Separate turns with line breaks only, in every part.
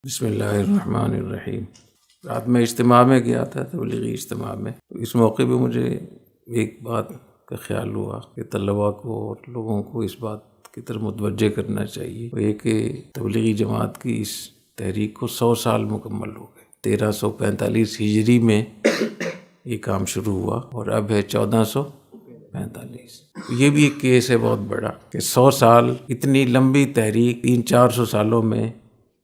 بسم اللہ الرحمن الرحیم۔ رات میں اجتماع میں گیا تھا، تبلیغی اجتماع میں، تو اس موقع پہ مجھے ایک بات کا خیال ہوا کہ طلباء کو اور لوگوں کو اس بات کی طرف متوجہ کرنا چاہیے، وہ یہ کہ تبلیغی جماعت کی اس تحریک کو 100 سال مکمل ہو گئے۔ 1345 ہجری میں یہ کام شروع ہوا اور اب ہے 1445۔ یہ بھی ایک کیس ہے بہت بڑا کہ 100 سال، اتنی لمبی تحریک 300-400 سالوں میں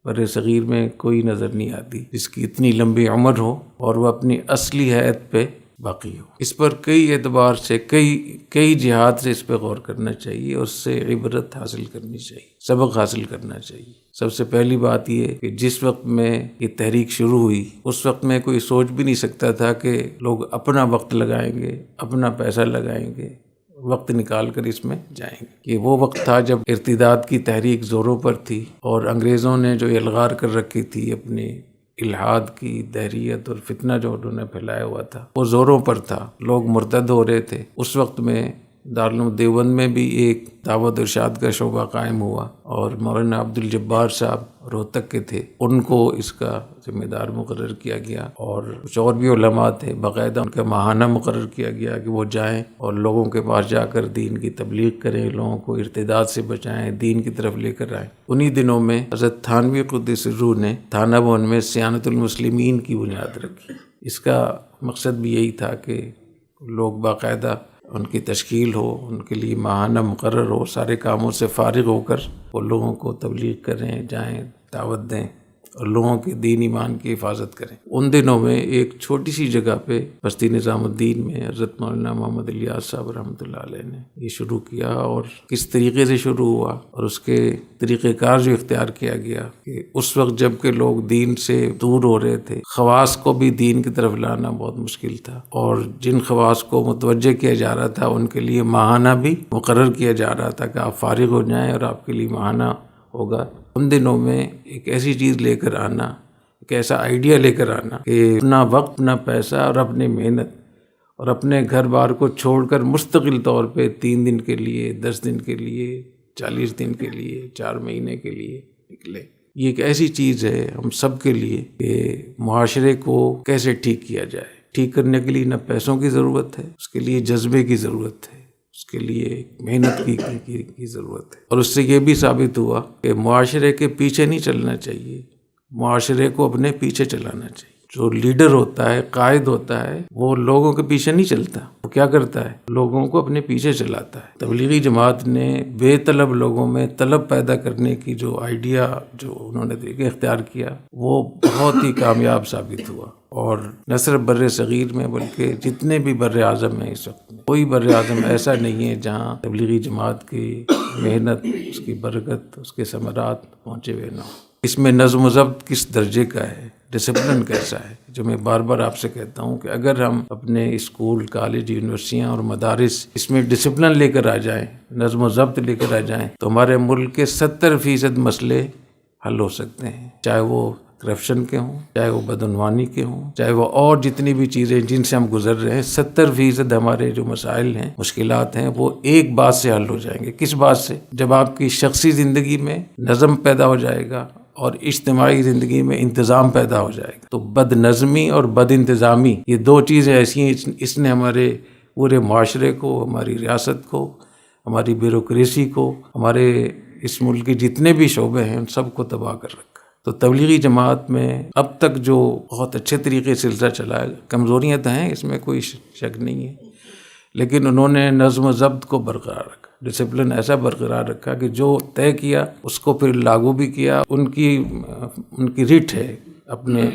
بر صغیر میں کوئی نظر نہیں آتی جس کی اتنی لمبی عمر ہو اور وہ اپنی اصلی حیت پہ باقی ہو۔ اس پر کئی اعتبار سے کئی جہات سے اس پہ غور کرنا چاہیے، اس سے عبرت حاصل کرنی چاہیے، سبق حاصل کرنا چاہیے۔ سب سے پہلی بات یہ کہ جس وقت میں یہ تحریک شروع ہوئی اس وقت میں کوئی سوچ بھی نہیں سکتا تھا کہ لوگ اپنا وقت لگائیں گے، اپنا پیسہ لگائیں گے، وقت نکال کر اس میں جائیں گے۔ یہ وہ وقت تھا جب ارتداد کی تحریک زوروں پر تھی اور انگریزوں نے جو الغار کر رکھی تھی اپنی الحاد کی دہریت اور فتنہ جو انہوں نے پھیلایا ہوا تھا وہ زوروں پر تھا، لوگ مرتد ہو رہے تھے۔ اس وقت میں دارالعلوم دیوبند میں بھی ایک دعوت ارشاد کا شعبہ قائم ہوا اور مولانا عبدالجبار صاحب روہتک کے تھے، ان کو اس کا ذمہ دار مقرر کیا گیا، اور کچھ اور بھی علماء تھے، باقاعدہ ان کا ماہانہ مقرر کیا گیا کہ وہ جائیں اور لوگوں کے پاس جا کر دین کی تبلیغ کریں، لوگوں کو ارتداد سے بچائیں، دین کی طرف لے کر آئیں۔ انہی دنوں میں حضرت تھانوی قدس الروح نے تھانہ بھون میں صیانت المسلمین کی بنیاد رکھی۔ اس کا مقصد بھی یہی تھا کہ لوگ باقاعدہ ان کی تشکیل ہو، ان کے لیے ماہانہ مقرر ہو، سارے کاموں سے فارغ ہو کر وہ لوگوں کو تبلیغ کریں، جائیں، دعوت دیں اور لوگوں کے دین ایمان کی حفاظت کریں۔ ان دنوں میں ایک چھوٹی سی جگہ پہ بستی نظام الدین میں حضرت مولانا محمد الیاس صاحب رحمۃ اللہ علیہ نے یہ شروع کیا، اور کس طریقے سے شروع ہوا اور اس کے طریقہ کار جو اختیار کیا گیا کہ اس وقت جب کہ لوگ دین سے دور ہو رہے تھے، خواص کو بھی دین کی طرف لانا بہت مشکل تھا، اور جن خواص کو متوجہ کیا جا رہا تھا ان کے لیے ماہانہ بھی مقرر کیا جا رہا تھا کہ آپ فارغ ہو جائیں اور آپ کے لیے ماہانہ ہوگا۔ ان دنوں میں ایک ایسی چیز لے کر آنا، ایک ایسا آئیڈیا لے کر آنا کہ اپنا وقت، اپنا پیسہ اور اپنی محنت اور اپنے گھر بار کو چھوڑ کر مستقل طور پہ 3 دن کے لیے، 10 دن کے لیے، 40 دن کے لیے، 4 مہینے کے لیے نکلے۔ یہ ایک ایسی چیز ہے ہم سب کے لیے کہ معاشرے کو کیسے ٹھیک کیا جائے۔ ٹھیک کرنے کے لیے نہ پیسوں کی ضرورت ہے، اس کے لیے جذبے کی ضرورت ہے، اس کے لیے محنت کی ضرورت ہے۔ اور اس سے یہ بھی ثابت ہوا کہ معاشرے کے پیچھے نہیں چلنا چاہیے، معاشرے کو اپنے پیچھے چلانا چاہیے۔ جو لیڈر ہوتا ہے، قائد ہوتا ہے، وہ لوگوں کے پیچھے نہیں چلتا، وہ کیا کرتا ہے؟ لوگوں کو اپنے پیچھے چلاتا ہے۔ تبلیغی جماعت نے بے طلب لوگوں میں طلب پیدا کرنے کی جو آئیڈیا، جو انہوں نے طریقہ اختیار کیا، وہ بہت ہی کامیاب ثابت ہوا، اور نہ صرف بر صغیر میں بلکہ جتنے بھی بر اعظم ہیں اس وقت میں، کوئی بر اعظم ایسا نہیں ہے جہاں تبلیغی جماعت کی محنت، اس کی برکت، اس کے ثمرات پہنچے ہوئے نہ ہوں۔ اس میں نظم و ضبط کس درجے کا ہے، ڈسپلن کیسا ہے، جو میں بار بار آپ سے کہتا ہوں کہ اگر ہم اپنے اسکول، کالج، یونیورسٹیاں اور مدارس اس میں ڈسپلن لے کر آ جائیں، نظم و ضبط لے کر آ جائیں، تو ہمارے ملک کے 70% مسئلے حل ہو سکتے ہیں، چاہے وہ کرپشن کے ہوں، چاہے وہ بدعنوانی کے ہوں، چاہے وہ اور جتنی بھی چیزیں جن سے ہم گزر رہے ہیں۔ 70% ہمارے جو مسائل ہیں، مشکلات ہیں، وہ ایک بات سے حل ہو جائیں گے۔ کس بات سے؟ جب آپ کی شخصی زندگی میں نظم پیدا ہو جائے گا اور اجتماعی زندگی میں انتظام پیدا ہو جائے گا۔ تو بد نظمی اور بد انتظامی، یہ 2 چیزیں ایسی ہیں، اس نے ہمارے پورے معاشرے کو، ہماری ریاست کو، ہماری بیوروکریسی کو، ہمارے اس ملک کے جتنے بھی شعبے ہیں ان سب کو تباہ کر رکھا۔ تو تبلیغی جماعت میں اب تک جو بہت اچھے طریقے سے سلسلہ چلا ہے، کمزوریاں تو ہیں، اس میں کوئی شک نہیں ہے، لیکن انہوں نے نظم و ضبط کو برقرار رکھا، ڈسپلن ایسا برقرار رکھا کہ جو طے کیا اس کو پھر لاگو بھی کیا۔ ان کی ریٹ ہے اپنے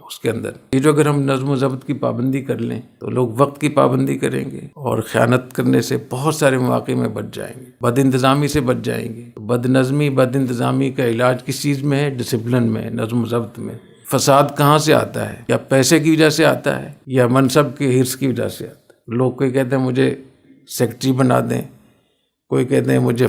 اس کے اندر۔ یہ جو اگر ہم نظم و ضبط کی پابندی کر لیں تو لوگ وقت کی پابندی کریں گے اور خیانت کرنے سے بہت سارے مواقع میں بچ جائیں گے، بد انتظامی سے بچ جائیں گے۔ بد نظمی، بد انتظامی کا علاج کس چیز میں ہے؟ ڈسپلن میں، نظم و ضبط میں۔ فساد کہاں سے آتا ہے؟ یا پیسے کی وجہ سے آتا ہے یا منصب کے حرص کی وجہ سے آتا ہے؟ لوگ کوئی کہتے ہیں مجھے سیکٹری بنا دیں، کوئی کہتے ہیں مجھے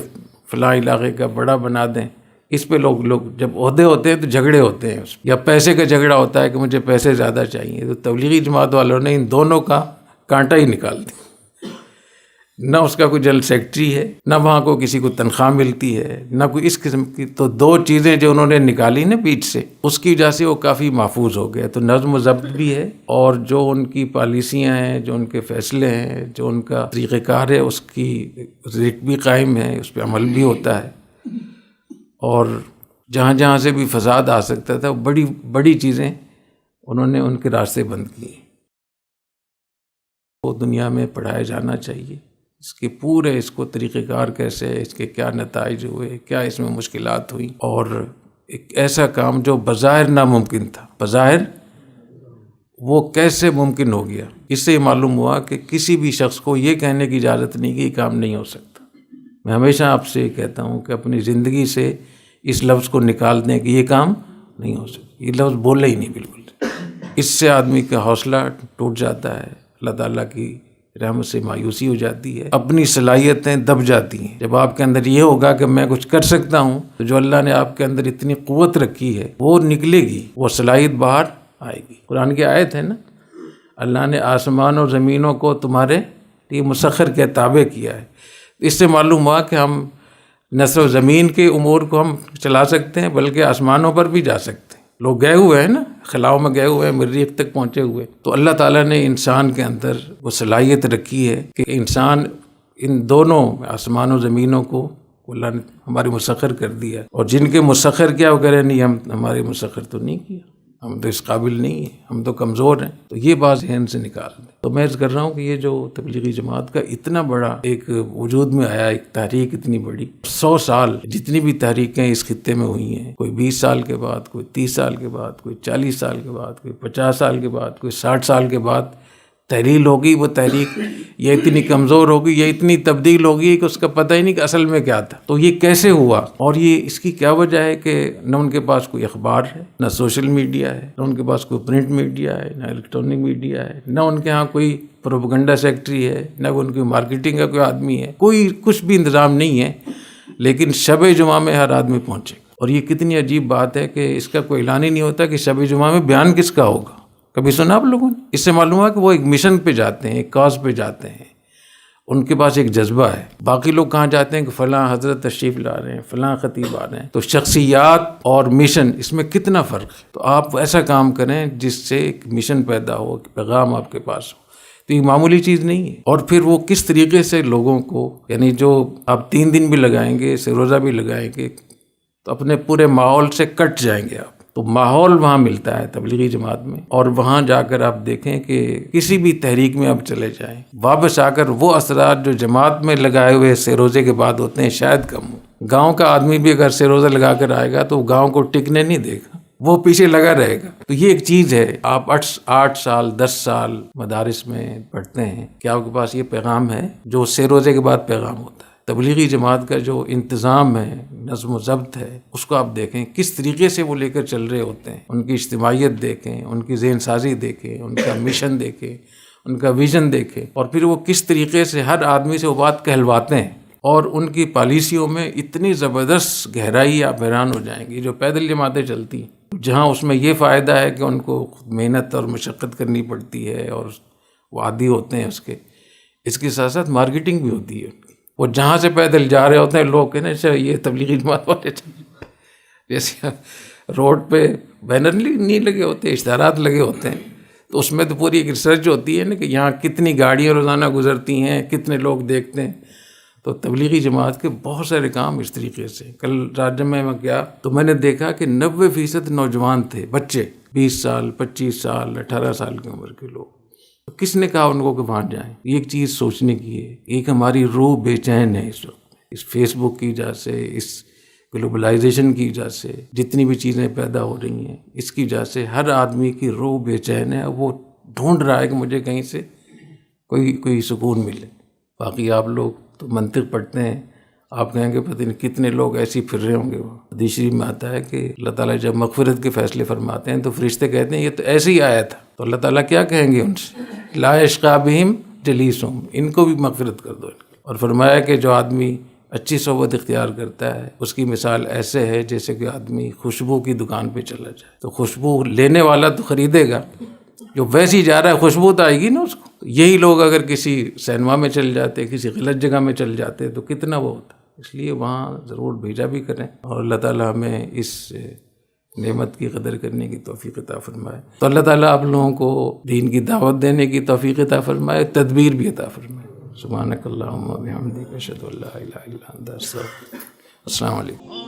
فلاں علاقے کا بڑا بنا دیں۔ اس پہ لوگ جب عہدے ہوتے ہیں تو جھگڑے ہوتے ہیں، یا پیسے کا جھگڑا ہوتا ہے کہ مجھے پیسے زیادہ چاہیے۔ تو تبلیغی جماعت والوں نے ان دونوں کا کانٹا ہی نکال دیا۔ نہ اس کا کوئی جنرل سیکرٹری ہے، نہ وہاں کو کسی کو تنخواہ ملتی ہے، نہ کوئی اس قسم کی. تو دو چیزیں جو انہوں نے نکالی نا بیچ سے، اس کی وجہ سے وہ کافی محفوظ ہو گئے. تو نظم و ضبط بھی ہے، اور جو ان کی پالیسیاں ہیں، جو ان کے فیصلے ہیں، جو ان کا طریقہ کار ہے، اس کی ذکر بھی قائم ہے، اس پہ عمل بھی ہوتا ہے. اور جہاں جہاں سے بھی فساد آ سکتا تھا، بڑی بڑی چیزیں انہوں نے ان کے راستے بند کیے. وہ دنیا میں پڑھایا جانا چاہیے، اس کے پورے اس کو طریقہ کار کیسے ہے، اس کے کیا نتائج ہوئے، کیا اس میں مشکلات ہوئی. اور ایک ایسا کام جو بظاہر ناممکن تھا، بظاہر وہ کیسے ممکن ہو گیا. اس سے یہ معلوم ہوا کہ کسی بھی شخص کو یہ کہنے کی اجازت نہیں کہ یہ کام نہیں ہو سکتا. میں ہمیشہ آپ سے یہ کہتا ہوں کہ اپنی زندگی سے اس لفظ کو نکال دیں کہ یہ کام نہیں ہو سکتا. یہ لفظ بولے ہی نہیں بالکل. اس سے آدمی کا حوصلہ ٹوٹ جاتا ہے، اللہ تعالیٰ کی رحمت سے مایوسی ہو جاتی ہے، اپنی صلاحیتیں دب جاتی ہیں. جب آپ کے اندر یہ ہوگا کہ میں کچھ کر سکتا ہوں، تو جو اللہ نے آپ کے اندر اتنی قوت رکھی ہے وہ نکلے گی، وہ صلاحیت باہر آئے گی. قرآن کی آیت ہے نا، اللہ نے آسمان اور زمینوں کو تمہارے لیے مسخر کے تابع کیا ہے. اس سے معلوم ہوا کہ ہم نہ صرف زمین کے امور کو ہم چلا سکتے ہیں، بلکہ آسمانوں پر بھی جا سکتے ہیں. لوگ گئے ہوئے ہیں نا، خلاؤں میں گئے ہوئے ہیں، مریخ تک پہنچے ہوئے. تو اللہ تعالیٰ نے انسان کے اندر وہ صلاحیت رکھی ہے کہ انسان ان دونوں آسمان و زمینوں کو اللہ نے ہماری مسخر کر دیا. اور جن کے مسخر کیا وہ کہہ رہے نہیں، ہم ہمارے مسخر تو نہیں کیا، ہم تو اس قابل نہیں ہیں، ہم تو کمزور ہیں. تو یہ بات ذہن سے نکال دیں. تو میں عرض کر رہا ہوں کہ یہ جو تبلیغی جماعت کا اتنا بڑا ایک وجود میں آیا، ایک تحریک اتنی بڑی، 100 سال جتنی بھی تحریکیں اس خطے میں ہوئی ہیں، کوئی 20 سال کے بعد، کوئی 30 سال کے بعد، کوئی 40 سال کے بعد، کوئی 50 سال کے بعد، کوئی 60 سال کے بعد تحلیل ہوگی. وہ تحریک یہ اتنی کمزور ہوگی، یہ اتنی تبدیل ہوگی کہ اس کا پتہ ہی نہیں کہ اصل میں کیا تھا. تو یہ کیسے ہوا، اور یہ اس کی کیا وجہ ہے کہ نہ ان کے پاس کوئی اخبار ہے، نہ سوشل میڈیا ہے، نہ ان کے پاس کوئی پرنٹ میڈیا ہے، نہ الیکٹرانک میڈیا ہے، نہ ان کے ہاں کوئی پروپیگنڈا سیکرٹری ہے، نہ ان کی مارکیٹنگ کا کوئی آدمی ہے، کوئی کچھ بھی انتظام نہیں ہے. لیکن شب جمعہ میں ہر آدمی پہنچے. اور یہ کتنی عجیب بات ہے کہ اس کا کوئی اعلان ہی نہیں ہوتا کہ شب جمعہ میں بیان کس کا ہوگا. کبھی سنا آپ لوگوں نے؟ اس سے معلوم ہوا کہ وہ ایک مشن پہ جاتے ہیں، ایک کاز پہ جاتے ہیں، ان کے پاس ایک جذبہ ہے. باقی لوگ کہاں جاتے ہیں کہ فلاں حضرت تشریف لا رہے ہیں، فلاں خطیب آ رہے ہیں. تو شخصیات اور مشن، اس میں کتنا فرق ہے. تو آپ ایسا کام کریں جس سے ایک مشن پیدا ہو، کہ پیغام آپ کے پاس ہو. تو یہ معمولی چیز نہیں ہے. اور پھر وہ کس طریقے سے لوگوں کو، یعنی جو آپ 3 دن بھی لگائیں گے، روزہ بھی لگائیں گے، تو اپنے پورے ماحول سے کٹ جائیں گے آپ. تو ماحول وہاں ملتا ہے تبلیغی جماعت میں. اور وہاں جا کر آپ دیکھیں کہ کسی بھی تحریک میں آپ چلے جائیں، واپس آ کر وہ اثرات جو جماعت میں لگائے ہوئے سے روزے کے بعد ہوتے ہیں شاید کم ہو. گاؤں کا آدمی بھی اگر سے روزہ لگا کر آئے گا تو گاؤں کو ٹکنے نہیں دے گا، وہ پیچھے لگا رہے گا. تو یہ ایک چیز ہے. آپ 8 سال 10 سال مدارس میں پڑھتے ہیں، کیا آپ کے پاس یہ پیغام ہے جو سے روزے کے بعد پیغام ہوتا ہے؟ تبلیغی جماعت کا جو انتظام ہے، نظم و ضبط ہے، اس کو آپ دیکھیں کس طریقے سے وہ لے کر چل رہے ہوتے ہیں. ان کی اجتماعیت دیکھیں، ان کی ذہن سازی دیکھیں، ان کا مشن دیکھیں، ان کا ویژن دیکھیں، اور پھر وہ کس طریقے سے ہر آدمی سے وہ بات کہلواتے ہیں. اور ان کی پالیسیوں میں اتنی زبردست گہرائی، آپ حیران ہو جائیں گی. جو پیدل جماعتیں چلتی ہیں، جہاں اس میں یہ فائدہ ہے کہ ان کو محنت اور مشقت کرنی پڑتی ہے اور وہ عادی ہوتے ہیں اس کے ساتھ ساتھ مارکیٹنگ بھی ہوتی ہے. وہ جہاں سے پیدل جا رہے ہوتے ہیں، لوگ کہنے اچھا یہ تبلیغی جماعت والے جیسے روڈ پہ بینر نہیں لگے ہوتے، اشتہارات لگے ہوتے ہیں. تو اس میں تو پوری ایک ریسرچ ہوتی ہے نا کہ یہاں کتنی گاڑیاں روزانہ گزرتی ہیں، کتنے لوگ دیکھتے ہیں. تو تبلیغی جماعت کے بہت سارے کام اس طریقے سے. کل رات جب میں گیا تو میں نے دیکھا کہ 90% نوجوان تھے، بچے 20 سال 25 سال 18 سال کی عمر کے لوگ. کس نے کہا ان کو کہ وہاں جائیں؟ یہ ایک چیز سوچنے کی ہے. ایک ہماری روح بے چین ہے اس وقت، اس فیس بک کی وجہ سے، اس گلوبلائزیشن کی وجہ سے، جتنی بھی چیزیں پیدا ہو رہی ہیں اس کی وجہ سے ہر آدمی کی روح بے چین ہے. وہ ڈھونڈ رہا ہے کہ مجھے کہیں سے کوئی سکون ملے. باقی آپ لوگ تو منطق پڑھتے ہیں، آپ کہیں گے پتہ نہیں کتنے لوگ ایسے ہی پھر رہے ہوں گے. وہ حدیث شریف میں آتا ہے کہ اللہ تعالیٰ جب مغفرت کے فیصلے فرماتے ہیں تو فرشتے کہتے ہیں یہ تو ایسے ہی آیا تھا. تو اللہ تعالیٰ کیا کہیں گے ان سے؟ لا یشقی بہم جلیسہم، ان کو بھی مغفرت کر دو. اور فرمایا کہ جو آدمی اچھی صحبت اختیار کرتا ہے اس کی مثال ایسے ہے جیسے کہ آدمی خوشبو کی دکان پہ چلا جائے. تو خوشبو لینے والا تو خریدے گا، جو ویسی جا رہا ہے خوشبو تو آئے گی نا اس کو. یہی لوگ اگر کسی سینما میں چل جاتے، کسی غلط جگہ میں چل جاتے تو کتنا وہ ہوتا. اس لیے وہاں ضرور بھیجا بھی کریں، اور اللہ تعالیٰ ہمیں اس نعمت کی قدر کرنے کی توفیق عطا فرمائے. تو اللہ تعالیٰ آپ لوگوں کو دین کی دعوت دینے کی توفیق عطا فرمائے، تدبیر بھی عطا فرمائے. سبحانک اللہم و بحمدک، اشہد ان لا الہ الا انت، استغفرک. السلام علیکم.